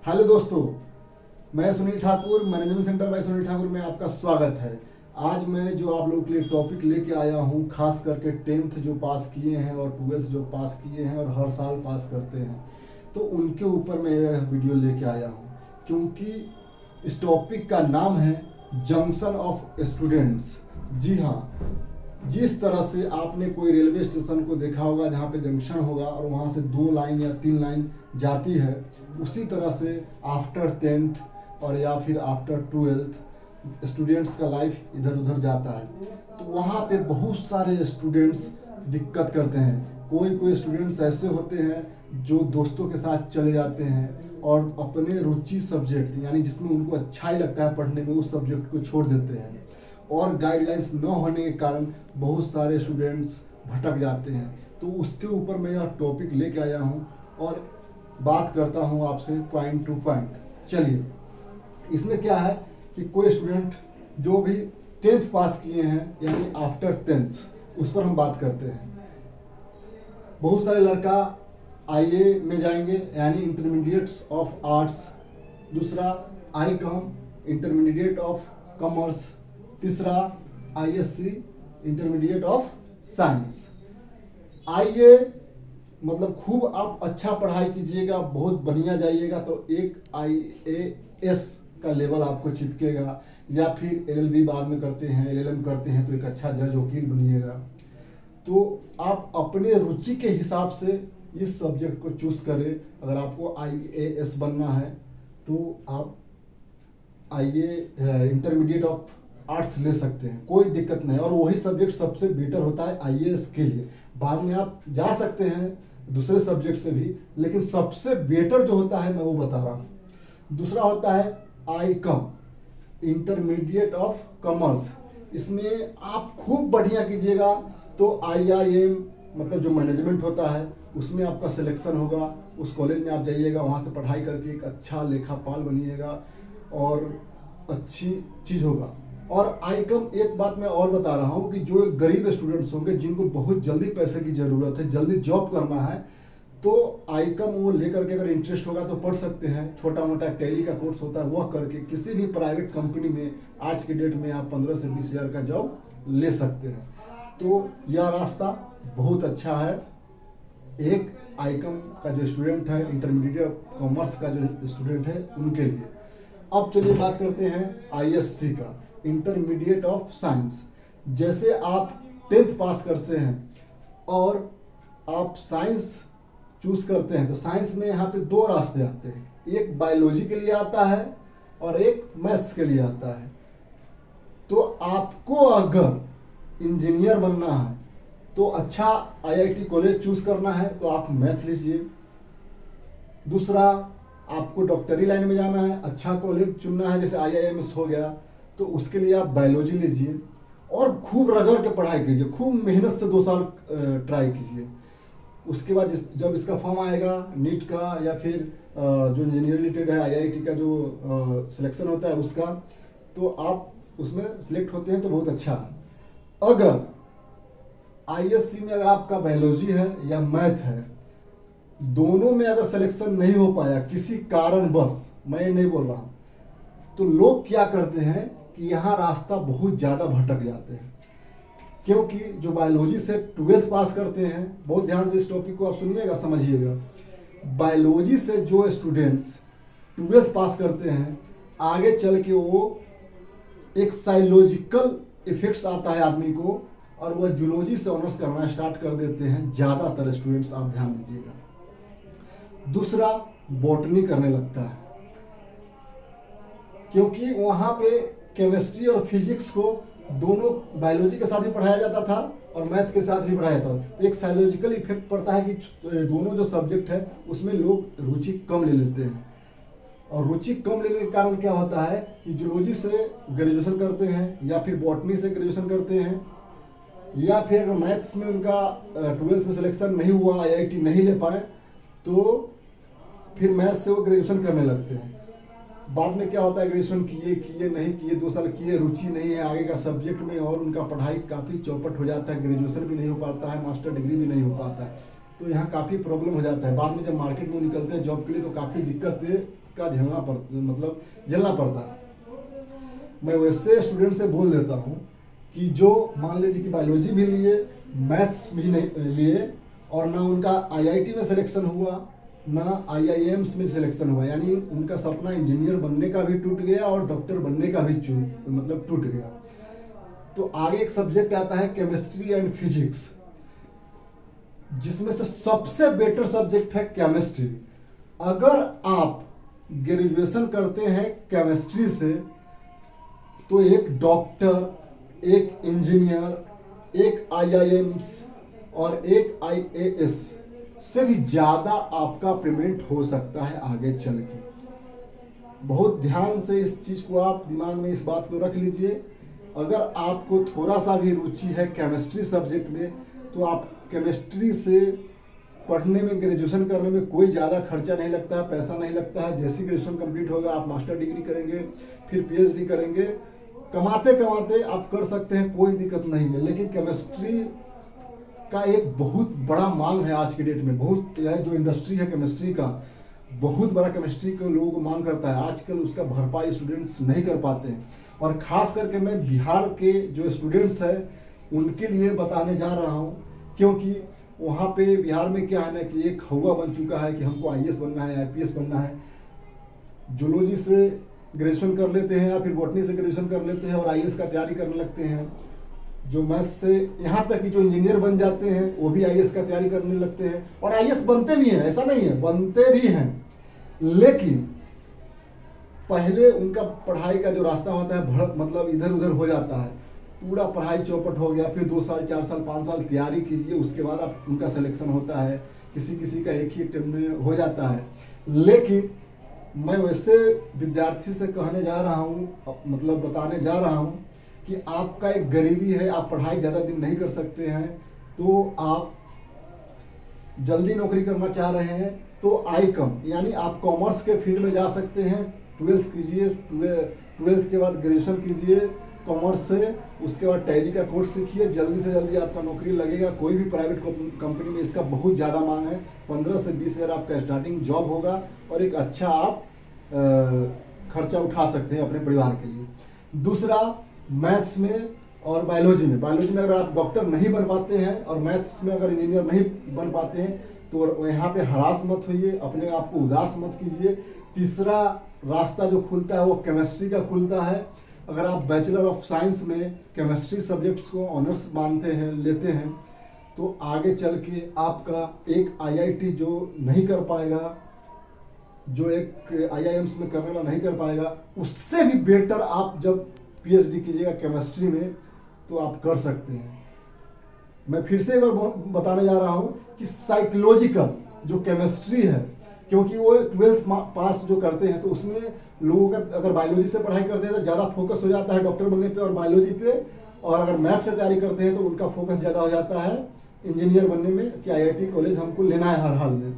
Hello दोस्तों, मैं Sunil Thakur, management centre by Sunil Thakur में आपका स्वागत है। आज मैं जो आप लोगों के लिए टॉपिक लेके आया हूँ, खास करके 10th जो पास किए हैं और 12th जो पास किए हैं और हर साल पास करते हैं, तो उनके ऊपर मैं यह वीडियो लेके आया हूँ। क्योंकि इस टॉपिक का नाम है जंक्शन ऑफ स्टूडेंट्स। जी हाँ, जिस तरह से आपने कोई रेलवे स्टेशन को देखा होगा जहाँ पे जंक्शन होगा और वहाँ से 2 लाइन या 3 लाइन जाती है, उसी तरह से आफ्टर 10th और या फिर आफ्टर 12th स्टूडेंट्स का लाइफ इधर उधर जाता है। तो वहाँ पे बहुत सारे स्टूडेंट्स दिक्कत करते हैं। कोई कोई स्टूडेंट्स ऐसे होते हैं जो दोस्तों के साथ चले जाते हैं और अपने रुचि सब्जेक्ट यानी जिसमें उनको अच्छा ही लगता है पढ़ने में, उस सब्जेक्ट को छोड़ देते हैं। और गाइडलाइंस न होने के कारण बहुत सारे स्टूडेंट्स भटक जाते हैं। तो उसके ऊपर मैं यह टॉपिक लेके आया हूँ और बात करता हूँ आपसे पॉइंट टू पॉइंट। चलिए, इसमें क्या है कि कोई स्टूडेंट जो भी 10th पास किए हैं यानी आफ्टर 10th, उस पर हम बात करते हैं। बहुत सारे लड़का आईए में जाएंगे यानी इंटरमीडिएट्स ऑफ आर्ट्स, दूसरा I com intermediate of commerce, तीसरा आईएससी इंटरमीडिएट ऑफ साइंस। आइए मतलब खूब आप अच्छा पढ़ाई कीजिएगा, बहुत बढ़िया जाइएगा तो एक आईएएस का लेवल आपको चिपकेगा, या फिर एलएलबी बाद में करते हैं, एलएलएम करते हैं तो एक अच्छा जज वकील बनिएगा। तो आप अपने रुचि के हिसाब से इस सब्जेक्ट को चूज करें। अगर आपको आईएएस बनना है तो आप आइए इंटरमीडिएट ऑफ आर्ट्स ले सकते हैं, कोई दिक्कत नहीं। और वही सब्जेक्ट सबसे बेटर होता है आईएएस के लिए। बाद में आप जा सकते हैं दूसरे सब्जेक्ट से भी, लेकिन सबसे बेटर जो होता है मैं वो बता रहा हूँ। दूसरा होता है I com intermediate of commerce. इसमें आप खूब बढ़िया कीजिएगा तो आईआईएम मतलब जो मैनेजमेंट होता है उसमें आपका सिलेक्शन होगा। उस कॉलेज में आप जाइएगा, वहाँ से पढ़ाई करके एक अच्छा लेखापाल बनिएगा और अच्छी चीज़ होगा। और आईकम एक बात मैं और बता रहा हूँ कि जो गरीब स्टूडेंट्स होंगे जिनको बहुत जल्दी पैसे की ज़रूरत है, जल्दी जॉब करना है, तो आईकम वो लेकर के अगर इंटरेस्ट होगा तो पढ़ सकते हैं। छोटा मोटा टैली का कोर्स होता है, वह करके किसी भी प्राइवेट कंपनी में आज के डेट में आप 15 से 20 हज़ार का जॉब ले सकते हैं। तो यह रास्ता बहुत अच्छा है एक आईकम का जो स्टूडेंट है, इंटरमीडिएट कॉमर्स का जो स्टूडेंट है उनके लिए। अब चलिए बात करते हैं आईएससी का, इंटरमीडिएट ऑफ साइंस। जैसे आप 10th पास करते हैं और आप साइंस चूज करते हैं तो साइंस में यहाँ पे 2 रास्ते आते हैं, एक बायोलॉजी के लिए आता है और एक मैथ्स के लिए आता है। तो आपको अगर इंजीनियर बनना है तो अच्छा आईआईटी कॉलेज चूज करना है तो आप मैथ लीजिए। दूसरा, आपको डॉक्टरी लाइन में जाना है, अच्छा कॉलेज चुनना है जैसे आईआईएमएस हो गया, तो उसके लिए आप बायोलॉजी लीजिए और खूब रगड़ के पढ़ाई कीजिए, खूब मेहनत से 2 साल ट्राई कीजिए। उसके बाद जब इसका फॉर्म आएगा नीट का या फिर जो इंजीनियर रिलेटेड है आईआईटी का जो सिलेक्शन होता है उसका, तो आप उसमें सिलेक्ट होते हैं तो बहुत अच्छा है। अगर आईएससी में अगर आपका बायोलॉजी है या मैथ है, दोनों में अगर सिलेक्शन नहीं हो पाया किसी कारणवश, मैं नहीं बोल रहा हूं, तो लोग क्या करते हैं कि यहाँ रास्ता बहुत ज़्यादा भटक जाते हैं। क्योंकि जो बायोलॉजी से 12th पास करते हैं, बहुत ध्यान से इस टॉपिक को आप सुनिएगा, समझिएगा। बायोलॉजी से जो स्टूडेंट्स 12th पास करते हैं, आगे चल के वो एक साइकोलॉजिकल इफेक्ट्स आता है आदमी को और वह जूलॉजी से ऑनर्स करना स्टार्ट कर देते हैं ज़्यादातर स्टूडेंट्स, आप ध्यान दीजिएगा। दूसरा, बॉटनी करने लगता है क्योंकि वहाँ पे केमिस्ट्री और फिजिक्स को दोनों बायोलॉजी के साथ भी पढ़ाया जाता था और मैथ के साथ भी पढ़ाया जाता था। तो एक साइकोलॉजिकल इफेक्ट पड़ता है कि दोनों जो सब्जेक्ट है उसमें लोग रुचि कम ले लेते हैं। और रुचि कम लेने के कारण क्या होता है कि जूलॉजी से ग्रेजुएशन करते हैं या फिर बॉटनी से ग्रेजुएशन करते हैं, या फिर मैथ्स में उनका 12th में सिलेक्शन नहीं हुआ, आईआईटी नहीं ले पाए, तो फिर मैथ्स से वो ग्रेजुएशन करने लगते हैं। बाद में क्या होता है, ग्रेजुएशन किए नहीं किए, 2 साल किए, रुचि नहीं है आगे का सब्जेक्ट में और उनका पढ़ाई काफ़ी चौपट हो जाता है, ग्रेजुएशन भी नहीं हो पाता है, मास्टर डिग्री भी नहीं हो पाता है। तो यहाँ काफ़ी प्रॉब्लम हो जाता है। बाद में जब मार्केट में निकलते हैं जॉब के लिए तो काफ़ी दिक्कत का झेलना पड़ता है। मैं वैसे स्टूडेंट से बोल देता हूँ कि जो मान लीजिए कि बायोलॉजी भी लिए, मैथ्स भी नहीं लिए, और ना उनका आईआईटी में सिलेक्शन हुआ, ना आईआईएम्स में सिलेक्शन हुआ, यानी उनका सपना इंजीनियर बनने का भी टूट गया और डॉक्टर बनने का भी टूट गया। तो आगे एक सब्जेक्ट आता है केमिस्ट्री एंड फिजिक्स, जिसमें से सबसे बेटर सब्जेक्ट है केमिस्ट्री। अगर आप ग्रेजुएशन करते हैं केमिस्ट्री से तो एक डॉक्टर, एक इंजीनियर, एक आईआईएम्स और एक आईएएस से भी ज़्यादा आपका पेमेंट हो सकता है आगे चल के। बहुत ध्यान से इस चीज़ को आप दिमाग में इस बात को रख लीजिए। अगर आपको थोड़ा सा भी रुचि है केमिस्ट्री सब्जेक्ट में तो आप केमिस्ट्री से पढ़ने में, ग्रेजुएशन करने में कोई ज़्यादा खर्चा नहीं लगता है, पैसा नहीं लगता है। जैसे ग्रेजुएशन कंप्लीट होगा आप मास्टर डिग्री करेंगे, फिर पीएचडी करेंगे, कमाते कमाते आप कर सकते हैं, कोई दिक्कत नहीं है। लेकिन केमिस्ट्री का एक बहुत बड़ा मांग है आज की डेट में। बहुत यह जो इंडस्ट्री है केमिस्ट्री का, बहुत बड़ा केमिस्ट्री को लोगों को मांग करता है। आजकल उसका भरपाई स्टूडेंट्स नहीं कर पाते हैं, और ख़ास करके मैं बिहार के जो स्टूडेंट्स हैं उनके लिए बताने जा रहा हूँ, क्योंकि वहाँ पे बिहार में क्या है ना कि एक हवा बन चुका है कि हमको आईएएस बनना है, आईपीएस बनना है। जूलॉजी से ग्रेजुएशन कर लेते हैं या फिर बॉटनी से ग्रेजुएशन कर लेते हैं और आईएएस का तैयारी करने लगते हैं। जो मैथ्स से यहाँ तक कि जो इंजीनियर बन जाते हैं वो भी आईएएस का तैयारी करने लगते हैं, और आईएएस बनते भी हैं, ऐसा नहीं है, बनते भी हैं। लेकिन पहले उनका पढ़ाई का जो रास्ता होता है मतलब इधर उधर हो जाता है। पूरा पढ़ाई चौपट हो गया, फिर 2 साल 4 साल 5 साल तैयारी कीजिए, उसके बाद आप उनका सिलेक्शन होता है। किसी किसी का एक ही अटेम्प्ट में हो जाता है। लेकिन मैं वैसे विद्यार्थी से कहने जा रहा हूँ, मतलब बताने जा रहा हूँ कि आपका एक गरीबी है, आप पढ़ाई ज़्यादा दिन नहीं कर सकते हैं, तो आप जल्दी नौकरी करना चाह रहे हैं तो आई कम, यानी आप कॉमर्स के फील्ड में जा सकते हैं। 12th कीजिए, 12th के बाद ग्रेजुएशन कीजिए कॉमर्स से, उसके बाद टैली का कोर्स सीखिए, जल्दी से जल्दी आपका नौकरी लगेगा। कोई भी प्राइवेट कंपनी में इसका बहुत ज़्यादा मांग है। 15 से 20 हज़ार आपका स्टार्टिंग जॉब होगा और एक अच्छा आप खर्चा उठा सकते हैं अपने परिवार के लिए। दूसरा, मैथ्स में और बायोलॉजी में अगर आप डॉक्टर नहीं बन पाते हैं और मैथ्स में अगर इंजीनियर नहीं बन पाते हैं तो यहाँ पे हरास मत होइए, अपने आप को उदास मत कीजिए। तीसरा रास्ता जो खुलता है वो केमिस्ट्री का खुलता है। अगर आप बैचलर ऑफ साइंस में केमिस्ट्री सब्जेक्ट्स को ऑनर्स मानते हैं, लेते हैं, तो आगे चल के आपका एक आईआईटी जो नहीं कर पाएगा, जो एक आईआईएम्स में करने वाला नहीं कर पाएगा, उससे भी बेटर आप जब पीएचडी कीजिएगा केमिस्ट्री में तो आप कर सकते हैं। मैं फिर से एक बार बताने जा रहा हूँ कि साइकोलॉजिकल जो केमिस्ट्री है, क्योंकि वो 12th पास जो करते हैं तो उसमें लोगों का अगर बायोलॉजी से पढ़ाई करते हैं तो ज़्यादा फोकस हो जाता है डॉक्टर बनने पे और बायोलॉजी पे, और अगर मैथ से तैयारी करते हैं तो उनका फोकस ज़्यादा हो जाता है इंजीनियर बनने में कि आईआईटी कॉलेज हमको लेना है हर हाल में।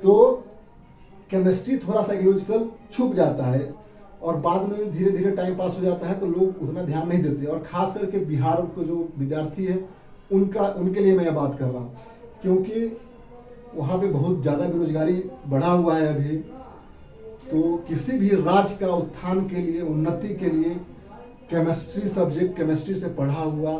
तो केमिस्ट्री थोड़ा साइकोलॉजिकल छुप जाता है और बाद में धीरे धीरे टाइम पास हो जाता है तो लोग उतना ध्यान नहीं देते। और ख़ास करके बिहार को जो विद्यार्थी है उनके लिए मैं यह बात कर रहा हूँ, क्योंकि वहाँ पे बहुत ज़्यादा बेरोजगारी बढ़ा हुआ है अभी। तो किसी भी राज्य का उत्थान के लिए, उन्नति के लिए केमिस्ट्री सब्जेक्ट, केमिस्ट्री से पढ़ा हुआ,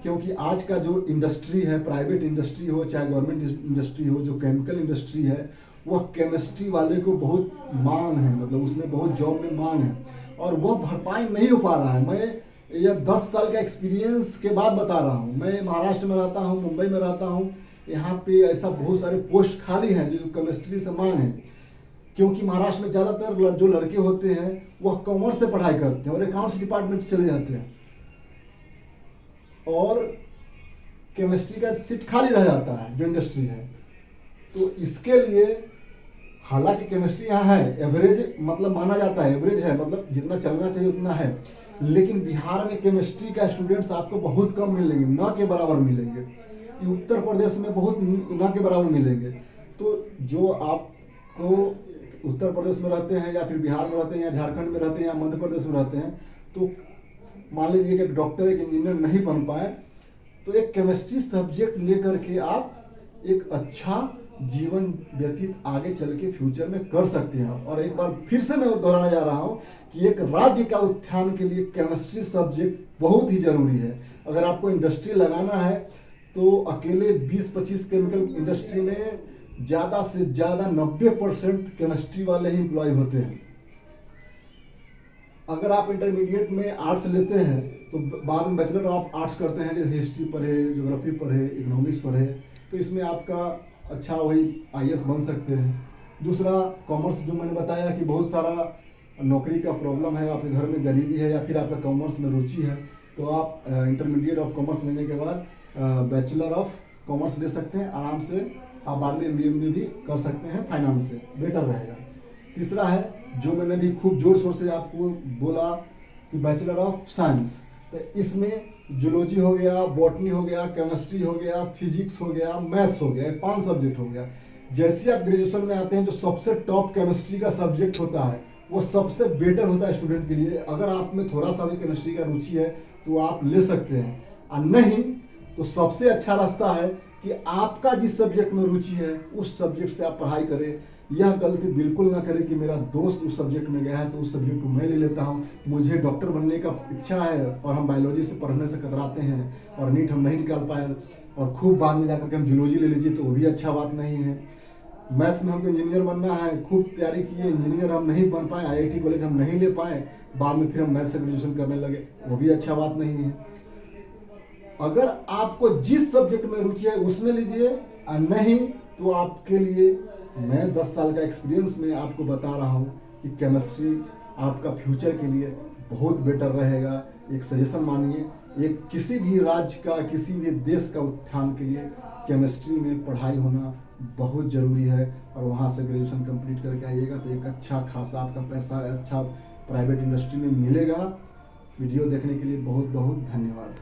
क्योंकि आज का जो इंडस्ट्री है, प्राइवेट इंडस्ट्री हो चाहे गवर्नमेंट इंडस्ट्री हो, जो केमिकल इंडस्ट्री है वह केमिस्ट्री वाले को बहुत मांग है, मतलब उसमें बहुत जॉब में मांग है और वह भरपाई नहीं हो पा रहा है। मैं यह 10 साल का एक्सपीरियंस के बाद बता रहा हूँ। मैं महाराष्ट्र में रहता हूँ, मुंबई में रहता हूँ, यहाँ पे ऐसा बहुत सारे पोस्ट खाली हैं जो केमिस्ट्री से मांग है, क्योंकि महाराष्ट्र में ज़्यादातर जो लड़के होते हैं वह कॉमर्स से पढ़ाई करते हैं और अकाउंट्स डिपार्टमेंट चले जाते हैं और केमिस्ट्री का सीट खाली रह जाता है जो इंडस्ट्री है। तो इसके लिए हालांकि केमिस्ट्री यहाँ है, एवरेज मतलब माना जाता है, एवरेज है, मतलब जितना चलना चाहिए उतना है, लेकिन बिहार में केमिस्ट्री का स्टूडेंट्स आपको बहुत कम मिलेंगे, न के बराबर मिलेंगे। उत्तर प्रदेश में बहुत न के बराबर मिलेंगे। तो जो आपको उत्तर प्रदेश में रहते हैं या फिर बिहार में रहते हैं या झारखंड में रहते हैं या मध्य प्रदेश में रहते हैं, तो मान लीजिए कि एक डॉक्टर, एक इंजीनियर नहीं बन पाए, तो एक केमिस्ट्री सब्जेक्ट लेकर के आप एक अच्छा जीवन व्यतीत आगे चल के फ्यूचर में कर सकते हैं। और एक बार फिर से मैं दोहराना जा रहा हूँ कि एक राज्य का उत्थान के लिए केमिस्ट्री सब्जेक्ट बहुत ही जरूरी है। अगर आपको इंडस्ट्री लगाना है तो अकेले 20-25 केमिकल इंडस्ट्री में ज़्यादा से ज़्यादा 90% केमिस्ट्री वाले ही एम्प्लॉय होते हैं। अगर आप इंटरमीडिएट में आर्ट्स लेते हैं तो बाद में बैचलर ऑफ आर्ट्स करते हैं, जैसे हिस्ट्री पढ़े, ज्योग्राफी पढ़े, इकोनॉमिक्स पढ़े, तो इसमें आपका अच्छा वही IAS बन सकते हैं। दूसरा कॉमर्स, जो मैंने बताया कि बहुत सारा नौकरी का प्रॉब्लम है, आपके घर में गरीबी है या फिर आपका कॉमर्स में रुचि है, तो आप इंटरमीडिएट ऑफ कॉमर्स लेने के बाद बैचलर ऑफ कॉमर्स ले सकते हैं आराम से। आप बाद में MBA भी कर सकते हैं, फाइनेंस से बेटर रहेगा। तीसरा है जो मैंने भी खूब जोर शोर से आपको बोला कि बैचलर ऑफ साइंस, तो इसमें जूलॉजी हो गया, बॉटनी हो गया, केमिस्ट्री हो गया, फिजिक्स हो गया, मैथ्स हो गया, 5 सब्जेक्ट हो गया। जैसे आप ग्रेजुएशन में आते हैं जो सबसे टॉप केमिस्ट्री का सब्जेक्ट होता है वो सबसे बेटर होता है स्टूडेंट के लिए। अगर आप में थोड़ा सा भी केमिस्ट्री का रुचि है तो आप ले सकते हैं, और नहीं तो सबसे अच्छा रास्ता है कि आपका जिस सब्जेक्ट में रुचि है उस सब्जेक्ट से आप पढ़ाई करें। यह गलती बिल्कुल ना करें कि मेरा दोस्त उस सब्जेक्ट में गया है तो उस सब्जेक्ट को मैं ले लेता हूँ, मुझे डॉक्टर बनने का इच्छा है और हम बायोलॉजी से पढ़ने से कतराते हैं और नीट हम नहीं निकाल पाए और खूब बाद में जाकर के हम जूलॉजी ले लीजिए, तो वो भी अच्छा बात नहीं है। मैथ्स में हमको इंजीनियर बनना है, खूब तैयारी किए, इंजीनियर हम नहीं बन पाए, IIT कॉलेज हम नहीं ले पाए, बाद में फिर हम मैथ्स से ग्रेजुएशन करने लगे, वो भी अच्छा बात नहीं है। अगर आपको जिस सब्जेक्ट में रुचि है उसमें लीजिए, और नहीं तो आपके लिए मैं 10 साल का एक्सपीरियंस में आपको बता रहा हूँ कि केमिस्ट्री आपका फ्यूचर के लिए बहुत बेटर रहेगा। एक सजेशन मानिए, एक किसी भी राज्य का, किसी भी देश का उत्थान के लिए केमिस्ट्री में पढ़ाई होना बहुत ज़रूरी है। और वहाँ से ग्रेजुएशन कंप्लीट करके आइएगा तो एक अच्छा खासा आपका पैसा अच्छा प्राइवेट इंडस्ट्री में मिलेगा। वीडियो देखने के लिए बहुत बहुत धन्यवाद।